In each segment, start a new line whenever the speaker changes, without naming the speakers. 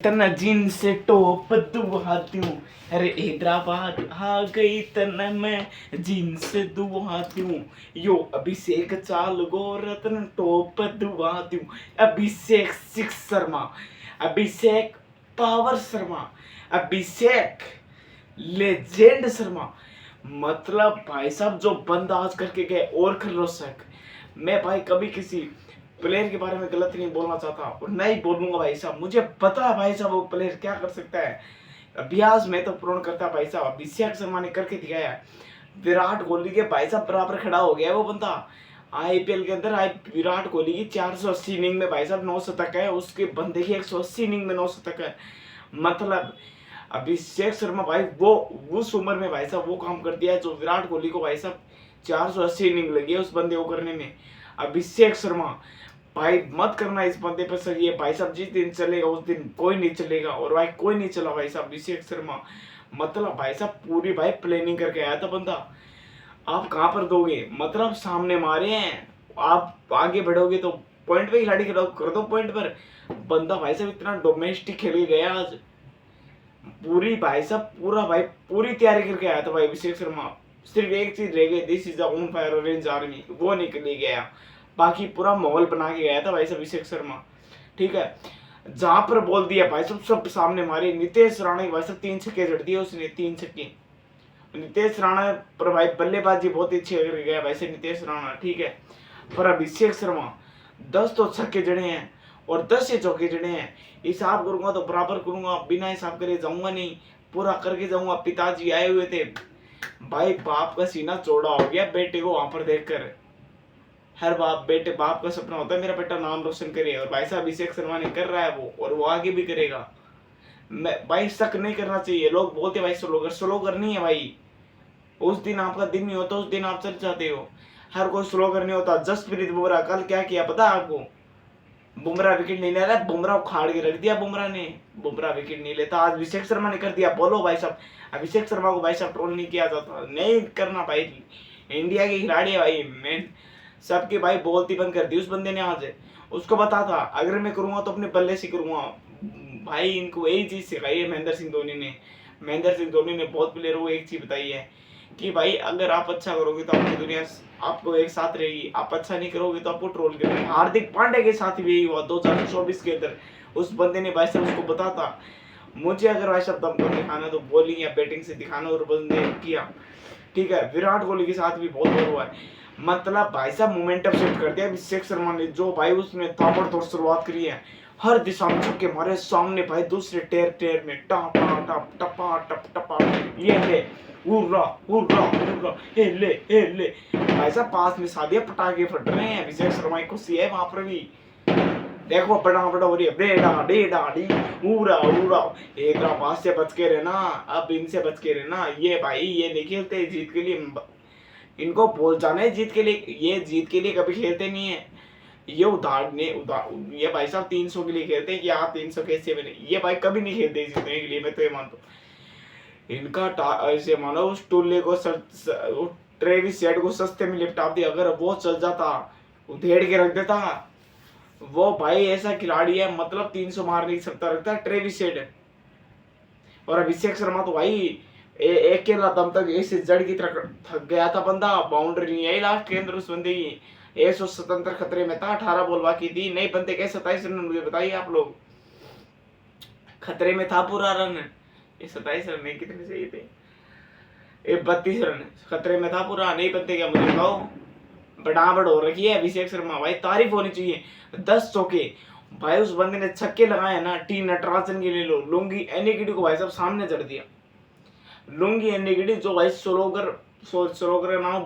तना जीन से टॉप दुहाती हूँ। अरे हैदराबाद आ गई तना मैं जीन से दुहाती हूँ। यो अभिषेक चाल गो रत्न टॉप दुहाती हूँ। अभिषेक सिक्स शर्मा, अभिषेक पावर शर्मा, अभिषेक लेजेंड शर्मा। मतलब भाई साहब जो बंदा आज करके गए और खलरोसक। मैं भाई कभी किसी प्लेयर के बारे में गलत नहीं बोलना चाहता और नहीं बोलूंगा भाई साहब। मुझे पता है भाई साहब वो प्लेयर क्या कर सकता है। अभ्यास में तो पूर्ण करता है भाई साहब। अभिषेक शर्मा ने करके दिखाया है। विराट कोहली के भाई साहब बराबर खड़ा हो गया है वो बंदा। आईपीएल के अंदर विराट कोहली की 480 इनिंग में भाई साहब 9 शतक है, उसके बंदे की 180 इनिंग में 9 शतक है। मतलब अभिषेक शर्मा भाई वो उस उम्र में भाई साहब वो काम कर दिया है जो विराट कोहली को भाई साहब 480 इनिंग लगी है उस बंदे को करने में। अभिषेक शर्मा भाई मत करना इस बंदे पर सर। ये भाई साहब जिस दिन चलेगा उस दिन कोई नहीं चलेगा और भाई कोई नहीं चला भाई साहब। अभिषेक शर्मा मतलब भाई साहब पूरी भाई प्लानिंग करके आया था बंदा। आप कहाँ पर दोगे, मतलब सामने मारे हैं, आप आगे बढ़ोगे तो पॉइंट पे खिलाड़ी कर दो पॉइंट पर। बंदा भाई साहब इतना डोमेस्टिक खेल गया आज। पूरी भाई साहब पूरा भाई पूरी तैयारी करके आया था भाई अभिषेक शर्मा। सिर्फ एक चीज रह गई, this is on fire orange army, वो निकल गया। बाकी पूरा माहौल बना के गया था भाई साहब अभिषेक शर्मा। ठीक है, जहां पर बोल दिया भाई साहब सब सामने मारे। नितेश राणा भाई साहब 3 छक्के जड़ दिए उसने, 3 छक्के। नितेश राणा पर भाई बल्लेबाजी बहुत अच्छी कर गया भाई साहब नितेश राणा। ठीक है, पर अभिषेक शर्मा 10 तो छक्के जड़े हैं और 10 से चौके जड़े हैं। हिसाब करूंगा तो बराबर करूंगा, बिना हिसाब करे जाऊंगा नहीं, पूरा करके जाऊंगा। पिताजी आए हुए थे भाई, बाप का सीना चौड़ा हो गया बेटे को वहां पर देखकर। हर बाप का सपना होता है मेरा बेटा नाम रोशन करे, और भाई साहब अभिषेक शर्मा ने कर रहा है वो, और वो आगे भी करेगा। मैं भाई शक नहीं करना चाहिए। लोग बोलते भाई स्लो करनी है भाई। उस दिन आपका दिन नहीं होता, उस दिन आप चल जाते हो। हर कोई स्लो करनी होता। जसप्रीत बुमराह कल क्या किया पता है आपको? बुमराह विकेट नहीं ले रहा, बुमराह उखाड़ के रख दिया बुमराह ने। बुमराह विकेट नहीं लेता, आज अभिषेक शर्मा ने कर दिया। बोलो भाई साहब, अभिषेक शर्मा को भाई साहब ट्रोल नहीं किया जाता, नहीं करना भाई। इंडिया के खिलाड़ी है भाई, मैं सबके भाई बोलती बंद कर दी उस बंदे ने आज। उसको बता था अगर मैं करूंगा तो अपने बल्ले से करूंगा। भाई इनको यही चीज सिखाई है महेंद्र सिंह धोनी ने। महेंद्र सिंह धोनी ने बहुत प्लेयरों को एक चीज बताई है कि भाई अगर आप अच्छा करोगे तो आपकी दुनिया आपको एक साथ रहेगी, आप अच्छा नहीं करोगे तो आपको ट्रोल करेंगे। हार्दिक पांड्या के साथ भी यही हुआ 2024 के अंदर। उस बंदे ने भाई साहब उसको बता था मुझे अगर भाई साहब दम कर दिखाना तो बॉलिंग या बैटिंग से दिखाना, और बंदे ने किया। ठीक है, विराट कोहली के साथ भी बहुत बार हुआ है। मतलब भाई साहब मोमेंटम शिफ्ट कर दिया अभिषेक शर्मा ने, जो भाई उसने ताबड़तोड़ शुरुआत करी है। हर दिशा में छक्के मारे, सामने भाई दूसरे टेर में टप टप टपा टप टपा, ये ले हुर्रा हुर्रा हुर्रा, ए ले भाई साहब पास में शादियां पटाखे फट रहे हैं। अभिषेक शर्मा की खुशी है वहां पर भी। देखो बड़ा बड़ा हो रही है, बेडा डेडा डी हुर्रा हुर्रा। हैदराबाद से बच के रहना, अब इनसे बच के रहना। ये भाई ये नहीं खेलते जीत के लिए, इनको बोल जाना है जीत के लिए। ये जीत के लिए कभी खेलते नहीं है। ये ये भाई साहब 300 के लिए खेलते हैं कि आप 300 कैसे बने। ये भाई कभी नहीं खेलते जीतने के लिए, मैं तो ये मानता हूँ। इनका ऐसे मानो उस टोले को ट्रेविस हेड को सस्ते में लिपटा दिया। अगर वो चल जाता, उधेड़ के रख देता, वो भाई ऐसा खिलाड़ी है, मतलब 300 मार नहीं सकता रखता ट्रेविस हेड। और अभिषेक शर्मा तो भाई एक के दम तक ऐसे जड़ की तरह थक गया था बंदा। बाउंड्री नहीं आई लास्ट के अंदर उस बंदे की। 177 खतरे में था, 18 बॉल बाकी थी। नहीं बनते कैसे 27 रन, मुझे बताइए आप लोग। खतरे में था पूरा रन। ये 27 रन नहीं, कितने चाहिए थे? 32 रन खतरे में था पूरा। नहीं बनते क्या मुझे बताओ? बड़ाबड़ हो रखी है अभिषेक शर्मा भाई, तारीफ होनी चाहिए। 10 चौके भाई उस बंदे ने छक्के लगाए ना। टी नटराजन के ले लो, लुंगी एनिगिडी को भाई साहब सामने जड़ दिया। लुंगी एनिगिडी जो भाई सलोगर नाम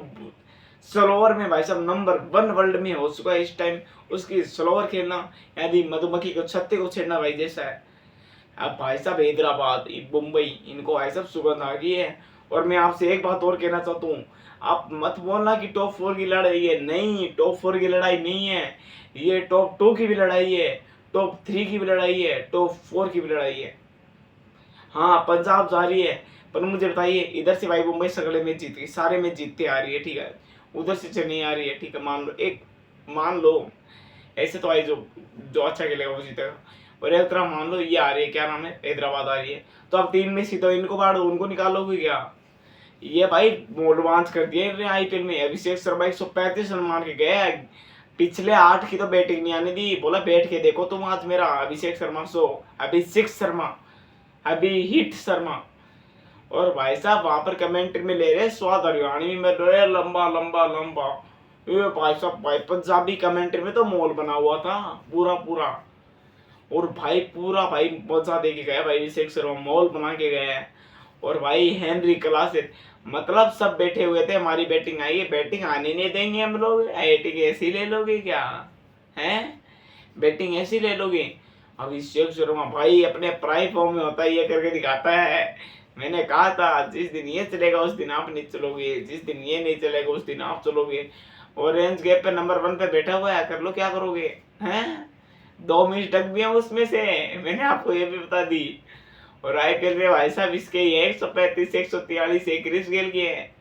सलोवर में भाई साहब नंबर 1 वर्ल्ड में हो चुका है इस टाइम। उसकी सलोवर खेलना यदि मधुमक्खी को छत्ते को छेड़ना भाई जैसा है। अब भाई साहब हैदराबाद मुंबई इनको भाई साहब सुगंध आ गई है। और मैं आपसे एक बात और कहना चाहता हूँ, आप मत बोलना कि टॉप 4 की लड़ाई है। नहीं, टॉप 4 की लड़ाई नहीं है ये, टॉप 2 की भी लड़ाई है, टॉप 3 की भी लड़ाई है, टॉप 4 की भी लड़ाई है। हाँ पंजाब जा रही है, पर मुझे बताइए इधर से भाई मुंबई सगले मैच जीत गई, सारे मैच जीतते आ रही है। ठीक है, उधर से चेन्नई आ रही है। ठीक है, मान लो ऐसे तो भाई जो जो अच्छा खेलेगा वो जीतेगा। और एक तरह मान लो ये आ रही है, क्या नाम है, हैदराबाद आ रही है, तो अब 3 में से तो इनको बाढ़ उनको निकालोगे क्या? ये भाई एडवांस कर दिए आईपीएल में। अभिषेक शर्मा 135 रन मार के गया, पिछले 8 की तो बैटिंग नहीं आने दी, बोला बैठ के देखो तुम आज मेरा अभिषेक शर्मा शो, अभिषेक शर्मा, अभी हिट शर्मा। और भाई साहब वहां पर कमेंट्री में ले रहे स्वाद हरियाणवी में रहे लंबा लंबा लंबा, ये भाई साहब भाई पंजाबी कमेंट्री में तो मॉल बना हुआ था पूरा पूरा। और भाई पूरा भाई मजा दे के गया भाई अभिषेक शर्मा, मॉल बना के गया है। और भाई हेनरी क्लासेस, मतलब सब बैठे हुए थे हमारी बैटिंग आई है, बैटिंग आने नहीं देंगे हम लोग, बैटिंग ऐसी ले लोगे क्या हैं, बैटिंग ऐसी ले लोगे? अभिषेक शर्मा भाई अपने प्राइम फॉर्म में होता है, ये करके दिखाता है। मैंने कहा था जिस दिन ये चलेगा उस दिन आप नहीं चलोगे, जिस दिन ये नहीं चलेगा उस दिन आप चलोगे। ऑरेंज गैप पे नंबर 1 पे बैठा हुआ है, कर लो क्या करोगे हैं? 2 मिस ढक भी है उसमें से, मैंने आपको ये भी बता दी। और आईपीएल में भाई साहब इसके ये 135 143 एक क्रिस गेल के हैं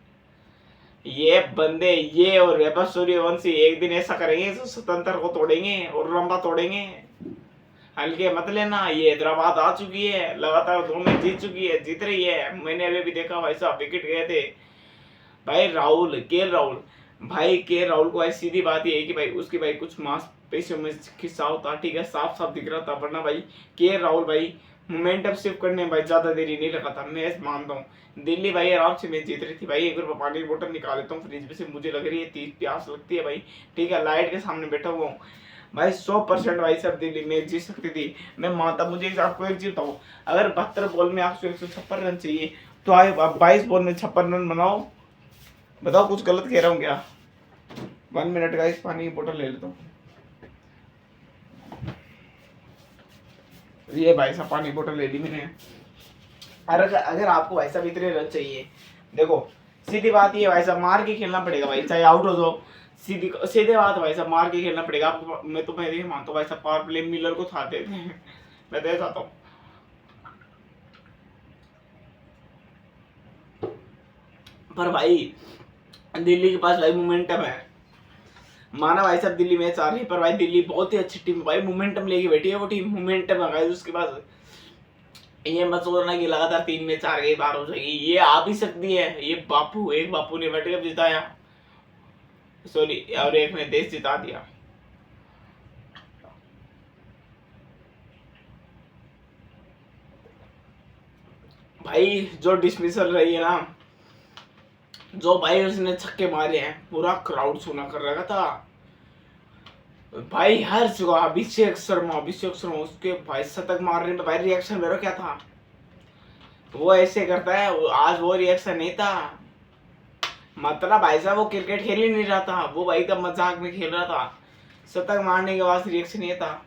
ये बंदे, ये और वैभव सूर्यवंशी एक दिन ऐसा करेंगे तो स्वतंत्र को तोड़ेंगे और लंबा तोड़ेंगे, हल्के मत लेना। ये हैदराबाद आ चुकी है, लगातार 2 मैच जीत चुकी है, जीत रही है। मैंने अभी भी देखा भाई साहब विकेट गए थे भाई, राहुल राहुल भाई, राहुल को ऐसी सीधी बात ये है कि भाई उसकी भाई कुछ मांसपेशियों में खिंचाव होता, ठीक है, साफ साफ दिख रहा था, वरना भाई राहुल भाई मोमेंटम शिफ्ट करने में भाई ज्यादा देरी नहीं लगा था, मैं मानता हूँ। दिल्ली भाई आराम से मैच जीत रही थी भाई। एक बार पानी की बोतल निकाल लेता हूँ फ्रिज में से, मुझे लग रही है 30 प्यास लगती है भाई, ठीक है, लाइट के सामने बैठा हुआ हूँ भाई। 100% भाई सब दिल्ली मैच जीत सकती थी, मैं मानता। मुझे आपको एक चीज बताऊँ, अगर 72 बॉल में आपको 156 रन चाहिए तो आप 22 बॉल में 56 रन बनाओ, बताओ कुछ गलत कह रहा हूँ क्या? 1 मिनट का इस पानी की बोतल ले लेता हूँ। ये भाई साहब पानी की बोतल ले ली मैंने। अगर आपको भाई साहब इतने रन चाहिए, देखो सीधी बात ये भाई साहब, मार के खेलना पड़ेगा भाई, चाहे आउट हो जाओ, सीधी सीधे बात भाई साहब, मार के खेलना पड़ेगा आपको। मैं तो ये मानता हूँ भाई साहब, पावर प्ले मिलर को था देते हैं मैं दे चाहता हूँ। पर भाई दिल्ली के पास भाई मोमेंटम है, माना भाई साहब दिल्ली मैच आ रही है, पर भाई दिल्ली बहुत ही अच्छी टीम भाई, मोमेंटम लेके बैठी है वो टीम, मोमेंटम है भाई उसके पास। ये मत सोचना कि लगातार 3 मैच आ गई बार हो जाएगी, ये आ भी सकती है। ये एक बापू ने वर्ल्ड कप जिताया, सॉरी, और एक ने देश जिता दिया। भाई जो डिसमिसल रही है ना, जो भाई उसने छक्के मारे हैं, पूरा क्राउड सुना कर रखा था भाई, हर जगह अभिषेक शर्मा उसके भाई शतक मारने में भाई रिएक्शन मेरा क्या था, वो ऐसे करता है, आज वो रिएक्शन नहीं था। मतलब भाई साहब वो क्रिकेट खेल ही नहीं रहा था, वो भाई का मजाक में खेल रहा था, शतक मारने के बाद रिएक्शन ये था।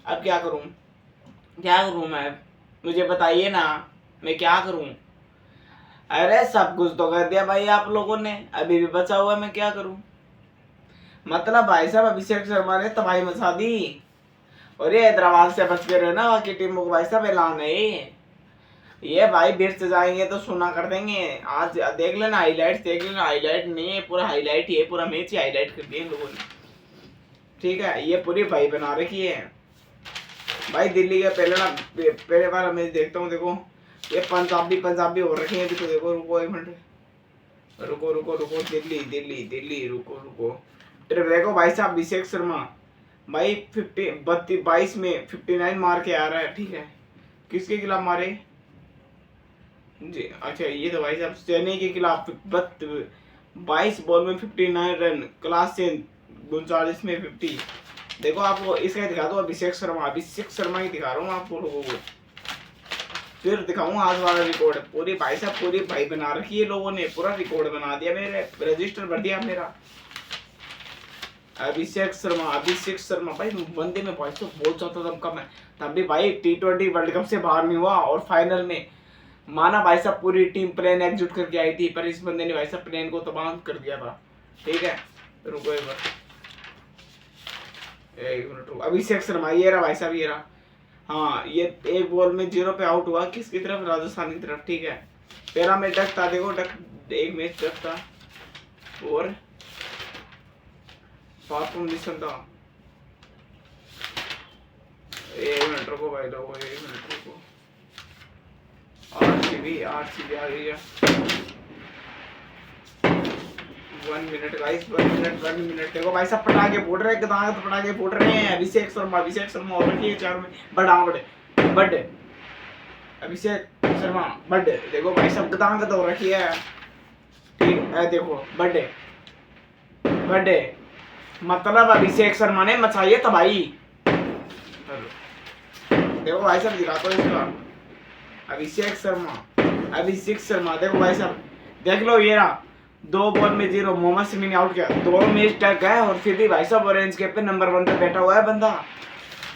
अब क्या करूं मैं, मुझे बताइए ना, मैं क्या करूं? अरे सब कुछ तो कर दिया भाई आप लोगों ने, अभी भी बचा हुआ है, मैं क्या करूं? मतलब भाई साहब अभिषेक शर्मा ने तबाही मचा दी, और ये हैदराबाद से बच के रहे ना, बाकी टीमों को भाई साहब ऐलान है ये भाई बीर से जाएंगे तो सुना कर देंगे। आज देख लेना हाईलाइट, देख लेना, हाईलाइट नहीं है पूरा हाईलाइट ही है, पूरा मैच ही हाईलाइट कर दिया इन लोगों ने, ठीक है, ये पूरी भाई बना रखी है भाई। दिल्ली का पहले बार मैच देखता हूँ, देखो ये पंजाबी हो रखी है, देखो रुको एक मिनट, रुको दिल्ली रुको देखो भाई साहब अभिषेक शर्मा भाई 22 में 59 मार के आ रहा है, ठीक है, किसके खिलाफ मारे जी? अच्छा ये तो भाई साहब चेन्नई के खिलाफ 22 बॉल में 59 रन, क्लास 39 में 50। देखो आपको इसका दिखा दो, अभिषेक शर्मा ही दिखा रहा हूँ आपको लोगों को, फिर दिखाऊंगा आज वाला रिकॉर्ड। पूरी भाई साहब पूरी भाई बना रखी है लोगों ने, पूरा रिकॉर्ड बना दिया, मेरे रजिस्टर भर दिया मेरा। अभिषेक शर्मा भाई बंदे में भाई तो बहुत ज्यादा दम कम है, तब भी भाई T20 वर्ल्ड कप से बाहर नहीं हुआ, और फाइनल में माना भाई साहब पूरी टीम प्लान एग्जीक्यूट करके आई थी, पर इस बंदे ने भाई साहब प्लान को तबाह कर दिया था, ठीक है। रुको एक मिनट रुको, अभिषेक शर्मा ये रहा भाई साहब, ये रहा, हाँ ये एक बॉल में 0 पे आउट हुआ, किसकी तरफ? राजस्थान की तरफ, ठीक है। पहला मैच डक था, देखो डक एक मैच डक था, और शॉर्ट फॉर्म था, एक मिनट रुको भाई लोगों, एक मिनट रुको। आरसीबी आ गई है। 1 मिनट गाइस, 1 मिनट। देखो भाई सब पटाखे फूट रहे हैं, गदांग तो पटाखे फूट रहे हैं। अभिषेक शर्मा और रखी है 4 में बड़े अभिषेक शर्मा बर्थडे। देखो भाई सब गदांग तो रखी है, ठीक है। देखो बर्थडे मतलब अभिषेक शर्मा ने मचाई है तबाही। देखो भाई साहब दिखाता हूँ इसका, अभिषेक शर्मा। देखो भाई साहब देख लो, ये रहा 2 बॉल में 0। मोहम्मद शमी ने आउट किया, 2 मैच टक है और फिर भी भाई साहब ऑरेंज कैप पे नंबर 1 पे बैठा हुआ है बंदा।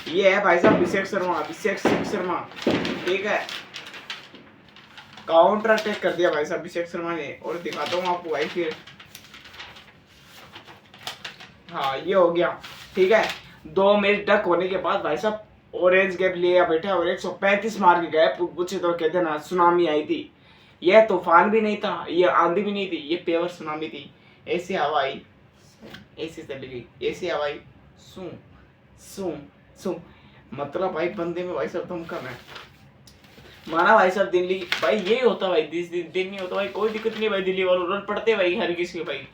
ये है भाई साहब अभिषेक शर्मा, ठीक है। काउंटर अटैक कर दिया भाई साहब अभिषेक शर्मा ने। और दिखाता हूँ आपको भाई फिर, हाँ ये हो गया, ठीक है। 2 मैच डक होने के बाद भाई साहब ऑरेंज कैप लिया बैठा और 135 मार के गए। पूछे तो कहते ना सुनामी आई थी। यह तूफान भी नहीं था, ये आंधी भी नहीं थी, ये पेवर सुनामी थी। ऐसी हवा आई, ऐसी चली गई, ऐसी हवा आई, सू मतलब भाई बंदे में भाई साहब दमकम है। माना भाई साहब दिल्ली भाई यही होता भाई, दिन नहीं होता भाई, कोई दिक्कत नहीं भाई। दिल्ली वालों रन पड़ते भाई हर किसी के भाई।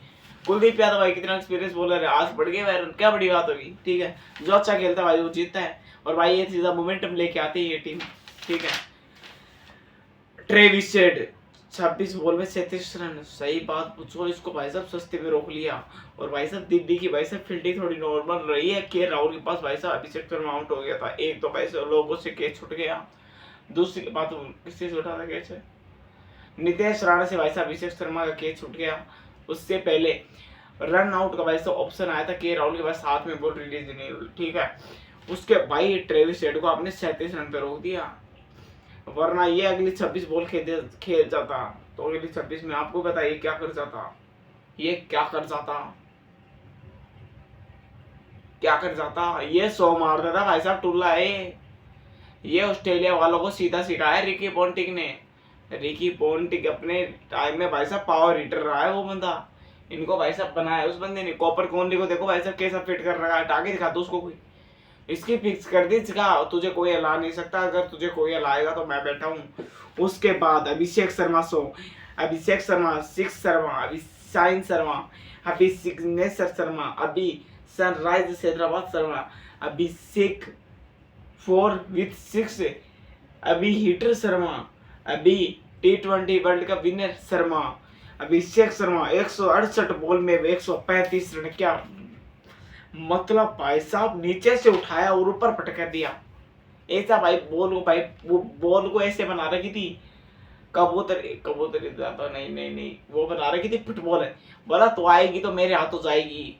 कुलदीप यादव भाई कितना एक्सपीरियंस बॉलर है, आज बढ़ गए भाई रन, क्या बड़ी बात होगी, ठीक है। जो अच्छा खेलता है भाई वो जीतता है। और भाई ये सीधा मोमेंटम लेके आती है ये टीम, ठीक है। ट्रेविस हेड 26 बॉल में 37 रन, सही बात पूछो, इसको भाई साहब सस्ते में रोक लिया। और भाई साहब दिल्ली की भाई साहब फील्डिंग थोड़ी नॉर्मल रही है। के राहुल के पास भाई साहब अभिषेक शर्मा आउट हो गया था। एक तो भाई साहब लोगों से कैच छूट गया, दूसरी बात किससे छूटा था कैच, नितेश राणा से भाई साहब अभिषेक शर्मा का कैच छूट गया। उससे पहले रन आउट का भाई साहब ऑप्शन आया था, के राहुल के पास साथ में बॉल रिलीज नहीं हुई, ठीक है। उसके भाई ट्रेविस हेड को आपने 37 रन पे रोक दिया, वरना ये अगली 26 बॉल खेल जाता तो अगली 26 में आपको बताइए क्या कर जाता, ये क्या कर जाता, ये 100 मार देता भाई साहब टुल्ला है। ये ऑस्ट्रेलिया वालों को सीधा सिखाया रिकी पॉन्टिंग ने। रिकी पॉन्टिंग अपने टाइम में भाई साहब पावर हिटर रहा है वो बंदा, इनको भाई साहब बनाया उस बंदे ने। कॉपर कोहली को देखो भाई साहब कैसा फिट कर रखा है, टाके दिखा दो उसको कोई, इसकी फिक्स कर दी सिखा, तुझे कोई हिला नहीं सकता। अगर तुझे कोई हिलाएगा तो मैं बैठा हूँ। उसके बाद अभिषेक शर्मा 6 शर्मा, अभी साइन शर्मा, अभी सिग्नेचर शर्मा, अभी सनराइजर्स हैदराबाद शर्मा, अभिषेक 4 with 6, अभी हिटर शर्मा, अभी T20 world cup winner Sharma, Abhishek Sharma 168 ball में 135 रन। क्या मतलब भाई साहब नीचे से उठाया और ऊपर पटका दिया ऐसा भाई। वो बॉल को ऐसे बना रखी थी कबूतर ज्यादा नहीं वो बना रखी थी फुटबॉल है, बोला तो आएगी तो मेरे हाथों जाएगी,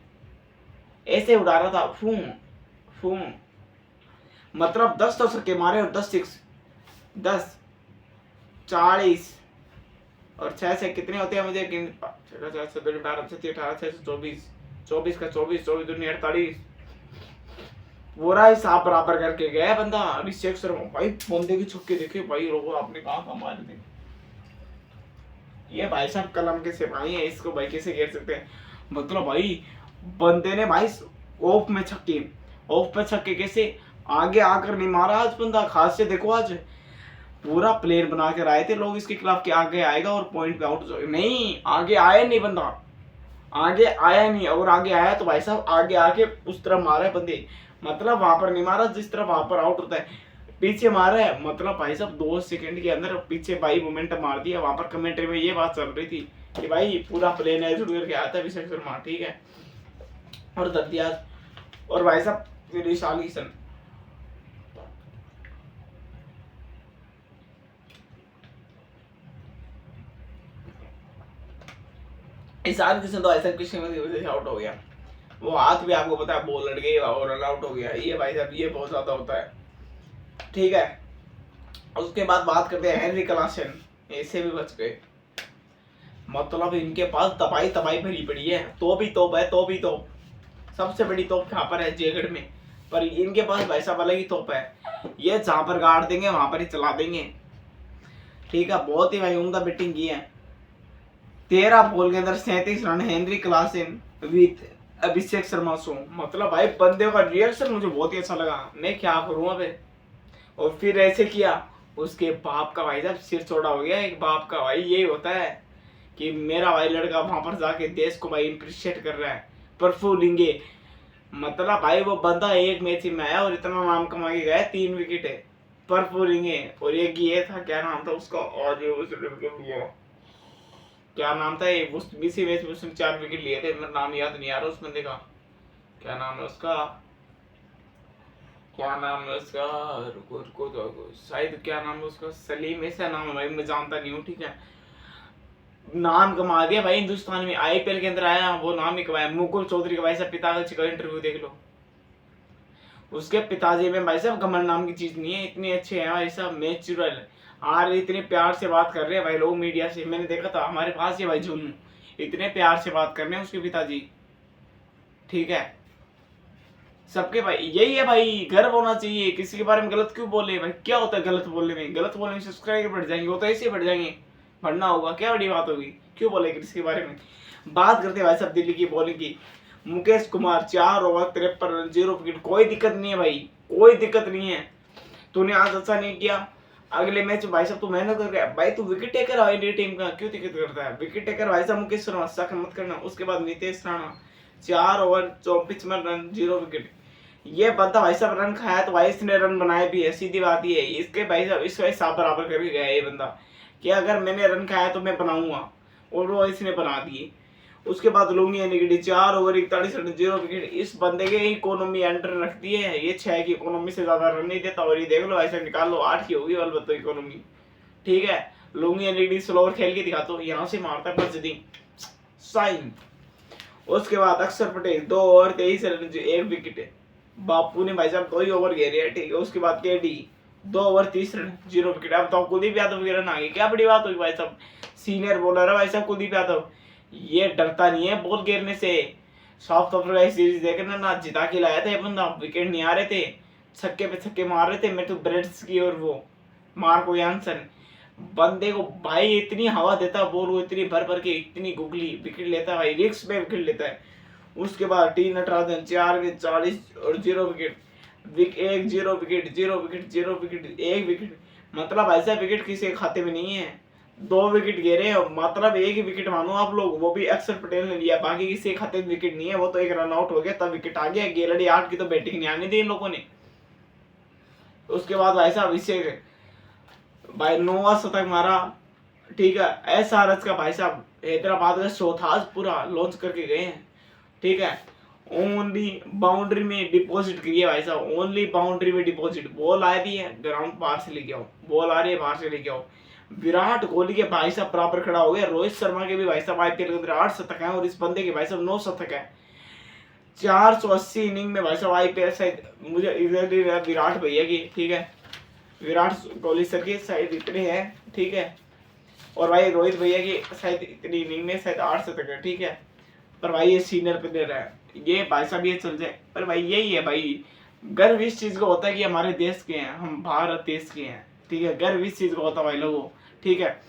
ऐसे उड़ा रहा था फूं। मतलब 10 तो छक्के मारे और 10 6, 10 40 और 6 से कितने होते हैं मुझे 24 का 24 दूनी 48 पूरा हिसाब बराबर करके गया बंदा अभिषेक शर्मा। भाई बंदे की छक्के देखे भाई, रोको आपने कहा मार दी। ये भाई साहब कलम के सिपाही है, इसको भाई कैसे कह सकते हैं। मतलब भाई बंदे ने भाई ऑफ पे छक्के कैसे आगे आकर नहीं मारा आज बंदा। खास से देखो आज पूरा प्लेन बना कर आए थे लोग इसके खिलाफ कि आगे आएगा और पॉइंट पे आउट, नहीं आगे आया नहीं बंदा, आगे आया नहीं। और आगे आया तो भाई साहब आगे आके उस तरफ मारा है बंदे, मतलब वहां पर नहीं मारा जिस तरह वहां पर आउट होता है, पीछे मारा है। मतलब भाई साहब 2 सेकंड के अंदर पीछे भाई मोमेंटम मार दिया। वहां पर कमेंट्री में ये बात चल रही थी कि भाई पूरा प्लेन एग्जीक्यूट करके आया था अभिषेक शर्मा, ठीक है। और दतियाज और भाई साहब विशाल किशन, ईशान किशन तो ऐसा किसी में वजह से आउट हो गया। वो हाथ भी आपको पता है बॉल लड़ गई और रन आउट हो गया। ये भाई साहब ये बहुत ज्यादा होता है, ठीक है। उसके बाद बात करते हैं हेनरी क्लासन, ऐसे भी बच गए। मतलब इनके पास तबाही भरी पड़ी है, तो भी तोप सबसे बड़ी तोप यहाँ पर है जयगढ़ में, पर इनके पास भाई साहब अलग ही तोप है। ये जहां पर गाड़ देंगे वहां पर ही चला देंगे, ठीक है। बहुत ही भाई उम्दा बैटिंग की है। 13 बॉल के अंदर 37 run Henry Klaasen with Abhishek Sharma show. मतलब भाई बंदे का रिएक्शन मुझे बहुत ही अच्छा लगा, मैं क्या करूँ अबे। और फिर ऐसे किया, उसके बाप का भाई साहब सिर चौड़ा हो गया। एक बाप का भाई यही होता है कि मेरा भाई लड़का वहां पर जाके देश को भाई इम्प्रिशिएट कर रहा है, प्रफुल्लिंगे। मतलब भाई वो बंदा एक मैच में आया और इतना नाम कमा के गया, 3 विकेट है, प्रफुल्लिंगे। और एक ये था, क्या नाम था उसका, और ये क्या नाम था, इसी मैच में उसने 4 विकेट लिए थे, मेरा नाम याद नहीं आ रहा उस बंदे का, क्या नाम है उसका, क्या नाम है उसका, रुको रुको रुको, शायद क्या नाम है उसका, सलीम ऐसा नाम है भाई, मैं जानता नहीं हूँ, ठीक है। नाम कमा दिया भाई हिंदुस्तान में, आईपीएल के अंदर आया वो नाम ही कमाया। मुकुल चौधरी का भाई साहब पिता का इंटरव्यू देख लो, उसके पिताजी में भाई साहब घमंड नाम की चीज नहीं है, इतने अच्छे हैं भाई साहब, नेचुरल। और इतने प्यार से बात कर रहे हैं भाई लोग मीडिया से, मैंने देखा था हमारे पास ही भाई झुन्नू, इतने प्यार से बात कर रहे हैं उसके पिताजी, ठीक है। सबके भाई यही है भाई, गर्व होना चाहिए। किसी के बारे में गलत क्यों बोले भाई, क्या होता है गलत बोलने में, गलत बोलने में सब्सक्राइबर बढ़ जाएंगे, वो तो ऐसे ही बढ़ जाएंगे, बढ़ना होगा, क्या बड़ी बात होगी, क्यों बोले किसी के बारे में। बात करते भाई साहब दिल्ली की बॉलिंग की। Mukesh Kumar 4 over 53 run 0 wicket, कोई दिक्कत नहीं है भाई, कोई दिक्कत नहीं है। तूने आज अच्छा नहीं किया, अगले मैच भाई साहब तू मेहनत कर गया भाई, तू विकेट टेकर है इंडिया टीम का, क्यों दिक्कत करता है। विकेट टेकर भाई साहब मुकेश शर्मा, शक मत करना। उसके बाद Nitesh Rana 4 over 24 run 0 wicket. ये बंदा भाई साहब रन खाया तो भाई इसने रन बनाए भी है, सीधी बात ही है। इसके भाई साहब इस वजह साफ बराबर करके गया ये बंदा कि अगर मैंने रन खाया तो मैं बनाऊंगा, और वो इसने बना दिए। उसके बाद लुंगी निकली 4 ओवर 41 रन 0 विकेट। इस बंदे के इकोनॉमी अंडर रखती है, ये 6 की इकोनॉमी से ज्यादा रन नहीं देता। और ये देख लो ऐसे निकाल लो 8 की होगी अलबत्ता इकोनॉमी, ठीक है। लुंगी निकली स्लोवर खेल के दिखा, तो यहाँ से मारता है बजदी साइन। उसके बाद अक्षर पटेल 2 ओवर 23 रन 1 विकेट है। बापू ने भाई साहब 2 ही ओवर घेरे हैं, ठीक है। उसके बाद केडी 2 ओवर 30 रन 0 विकेट। अब तो कुलदीप यादव के रन आ गए, क्या बड़ी बात हुई भाई साहब, सीनियर बॉलर है भाई साहब कुलदीप यादव, ये डरता नहीं है बॉल गिरने से। साउथ अफ्रीका की सीरीज देखना ना, जिता के लाया था ये बंदा, विकेट नहीं आ रहे थे, छक्के पे छक्के मार रहे थे मैं तो ब्रेड्स की और वो मार्को यानसन। बंदे को भाई इतनी हवा देता बॉल, वो इतनी भर भर के इतनी गुगली विकेट लेता है भाई, रिक्स पे विकेट लेता है। उसके बाद टी नटराजन 4 में 40 और 0 wicket, 1 0 wicket 0 wicket 0 wicket 1 wicket. मतलब ऐसा विकेट किसी के खाते में नहीं है, 2 विकेट गिरे, मतलब 1 ही विकेट मानो आप लोग, वो भी अक्षर पटेल ने लिया, बाकी किसी के खाते में विकेट नहीं है। वो तो 1 रन आउट हो गया तब विकेट आ गया, गेलड़ी 8 की तो बैटिंग नहीं आने दी इन लोगों ने। उसके बाद भाई साहब अभिषेक भाई 9वां शतक मारा, ठीक है। SRH का भाई साहब हैदराबाद का चौथा पूरा लॉन्च करके गए हैं, ठीक है। ओनली बाउंड्री में डिपॉजिट करिए भाई साहब, ओनली बाउंड्री में डिपॉजिट। बॉल आ रही है ग्राउंड बाहर से लेके आओ, बॉल आ रही है बाहर से लेके आओ। विराट कोहली के भाई साहब बराबर खड़ा हो गया, रोहित शर्मा के भी भाई साहब आईपीएल के अंदर 8 शतक है, और इस बंदे के भाई साहब 9 शतक है। 480 इनिंग में भाई साहब आईपीएल शायद मुझे विराट भैया की, ठीक है, विराट कोहली सर के शायद इतने हैं, ठीक है। और भाई रोहित भैया की शायद इतनी इनिंग में शायद 8 शतक है, ठीक है। पर भाई ये सीनियर प्लेयर है, ये भाई साहब ये चल जाए। पर भाई यही है भाई, गर्व इस चीज का होता है कि हमारे देश के हैं, हम भारत देश के हैं, ठीक है। गर्व इस चीज का होता है भाई लोगों, ठीक है।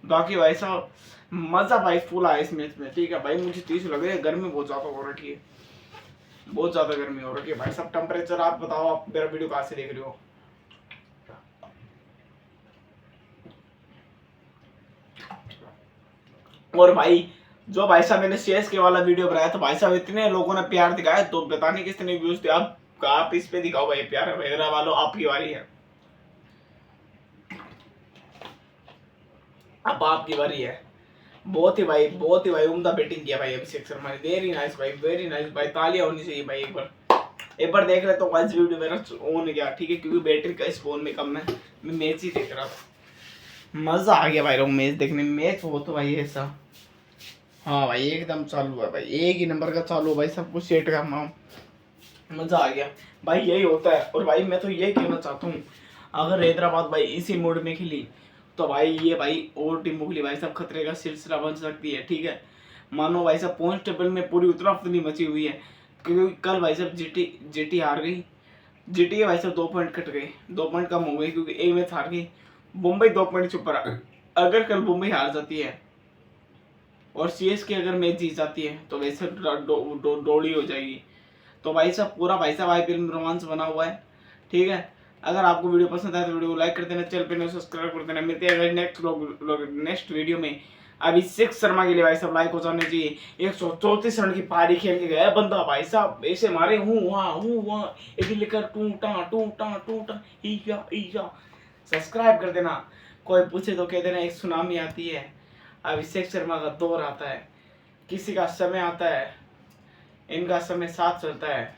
बाकी भाई साहब मजा भाई फुल आया इस मैच में, ठीक है भाई। मुझे 30 लग रही है, गर्मी बहुत ज्यादा हो रखी है, बहुत ज्यादा गर्मी हो रखी है भाई साहब। टेम्परेचर आप बताओ, आप मेरा वीडियो कहाँ से देख रहे हो। और भाई जो भाई साहब मैंने सीएसके वाला वीडियो बनाया तो भाई साहब इतने लोगों ने प्यार दिखाया, तो बताने कितने व्यूज थे। आप इस पे दिखाओ भाई प्यार, मेरा वालों आपकी बारी है, अब आपकी बारी है। बहुत ही भाई उम्दा बैटिंग किया भाई अभिषेक शर्मा ने, वेरी नाइस भाई, वेरी नाइस भाई, तालियां होनी चाहिए भाई। एक बार देख ले तो आज वीडियो मेरा ऑन गया, ठीक है, क्योंकि बैटरी का इस फोन में कम है, मैं मैच ही देख रहा था। मजा आ गया भाई लोग मैच देखने में, मैच हो तो भाई ऐसा, हाँ भाई एकदम चालू है भाई, एक ही नंबर का चालू है भाई, सब कुछ सेट करना, मजा आ गया भाई, यही होता है। और भाई मैं तो ये कहना चाहता हूँ, अगर हैदराबाद भाई इसी मोड में खेली तो भाई ये भाई और टीमों के लिए भाई साहब खतरे का सिलसिला बन सकती है, ठीक है। मानो भाई साहब पॉइंट टेबल में पूरी उतराफतनी मची हुई है, क्योंकि कल भाई साहब जीटी हार गई, जीटी के भाई साहब 2 पॉइंट कट गए, 2 पॉइंट कम हो गए, क्योंकि एक मैच हार गई। मुंबई 2 पॉइंट से ऊपर, अगर कल मुंबई हार जाती है और सीएसके अगर मैच जीत जाती है तो वैसे डोली हो जाएगी। तो भाई साहब पूरा भाई साहब आईपीएल रोमांच बना हुआ है, ठीक है। अगर आपको वीडियो पसंद आए तो वीडियो को लाइक कर देना, चैनल पे सब्सक्राइब कर देना। मिलते हैं नेक्स्ट वीडियो में। अभिषेक शर्मा के लिए भाई साहब लाइक हो जाने चाहिए। 134 रन की पारी खेल के गया बंदा भाई साहब, ऐसे मारे हूँ वहाँ एक लेकर टूटा टूटा टूटा ईया। सब्सक्राइब कर देना। कोई पूछे तो कह देना एक सुनामी आती है, अभिषेक शर्मा का दौर आता है, किसी का समय आता है, इनका समय साथ चलता है,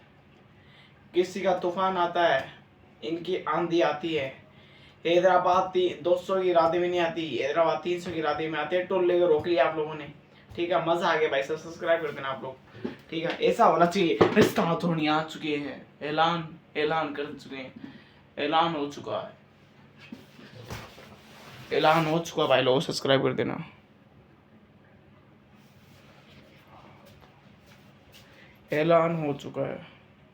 किसी का तूफान आता है, इनकी आंधी आती है। हैदराबाद 200 की राधे में नहीं आती, हैदराबाद 300 की राधे में आती है। टोल लेकर रोक लिया आप लोगों ने, ठीक है। मजा आ गया भाई साहब, सब्सक्राइब कर देना आप लोग, ठीक है। ऐसा होना चाहिए। रिश्ता धोनी आ चुके हैं, ऐलान कर चुके हैं, ऐलान हो चुका है, ऐलान हो चुका भाई लोग, सब्सक्राइब कर देना। ऐलान हो चुका है।